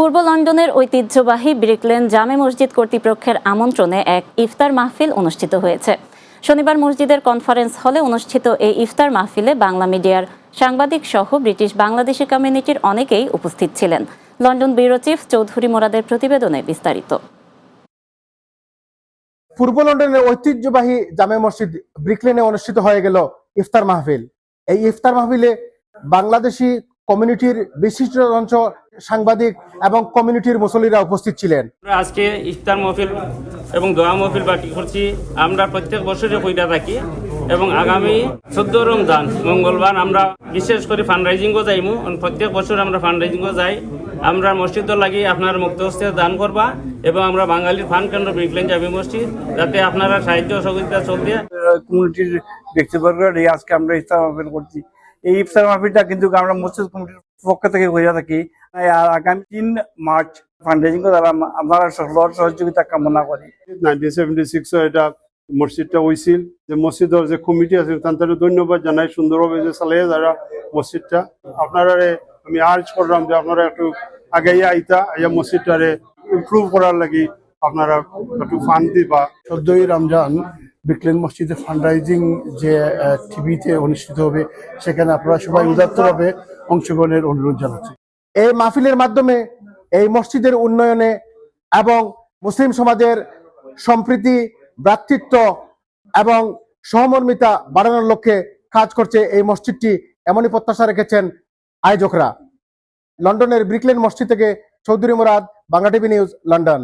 পূর্ব লন্ডনের ঐতিহ্যবাহী ব্রিকলেন জামে মসজিদ কর্তৃপক্ষের আমন্ত্রণে এক ইফতার মাহফিল অনুষ্ঠিত হয়েছে। শনিবার মসজিদের কনফারেন্স হলে অনুষ্ঠিত এই ইফতার মাহফিলে বাংলা মিডিয়ার সাংবাদিক সহ ব্রিটিশ বাংলাদেশি কমিউনিটির অনেকেই উপস্থিত ছিলেন। লন্ডন ব্যুরো চিফ চৌধুরী মোরাদের প্রতিবেদনে বিস্তারিত। পূর্ব লন্ডনের ঐতিহ্যবাহী জামে মসজিদ ব্রিকলেনে অনুষ্ঠিত হয়ে গেল ইফতার মাহফিল। এই ইফতার মাহফিলে বাংলাদেশি কমিউনিটির বিশিষ্ট সাংবাদিক এবং কমিউনিটির মুসল্লিরা উপস্থিত ছিলেন। আজকে ইফতার মাহফিল এবং দোয়া মাহফিল পার্টি করছি। আমরা প্রত্যেক বছরে কইরা থাকি এবং আগামী 14 রমজান মঙ্গলবার আমরা বিশেষ করে ফান্ডরাইজিংও যাইমু। প্রত্যেক বছর আমরা ফান্ডরাইজিংও যাই। আমরা মসজিদের লাগি আপনার মুক্ত হস্তে দান করবা এবং আমরা বাঙালির ফান্ড কেন্দ্র ব্রিকলেন জামে মসজিদ যাতে আপনারা সাহায্য সহযোগিতা চলতে কমিউনিটির ব্যক্তিবর্গ আজকে আমরা ইফতার মাহফিল করছি। এই ইফতার মাহফিলটা কিন্তু আমরা মসজিদ কমিটির পক্ষ থেকে হয়ে থাকি। আর আগামী 3 মার্চ ফান্ডরেজিং দ্বারা আমরা সকল সহযোগিতা কামনা করি। 1976 এটা মসজিদটা হয়েছিল, যে মসজিদের যে কমিটি আছে তাদের ধন্যবাদ জানাই, সুন্দরভাবে যে চালিয়ে যারা মসজিদটা। আপনারা আমি আর্জ করলাম যে আপনারা একটু আগে আইতা মসজিদটারে ইমপ্রুভ করার লাগি আপনারা একটু ফান্ড দিবা। 14ই রমজান ব্রিকলেন মসজিদে ফান্ডরাইজিং যে টিভিতে অনুষ্ঠিত হবে, সেখানে আপনারা সবাই উদাত্তভাবে অংশগ্রহণের অনুরোধ জানাচ্ছি। এই মাহফিলের মাধ্যমে এই মসজিদের উন্নয়নে এবং মুসলিম সমাজের সম্প্রীতি, ভ্রাতৃত্ব এবং সহমর্মিতা বাড়ানোর লক্ষ্যে কাজ করছে এই মসজিদটি, এমনই প্রত্যাশা রেখেছেন আয়োজকরা। লন্ডনের ব্রিকলেন মসজিদ থেকে Chowdhury Murad, Bangla TV news, London.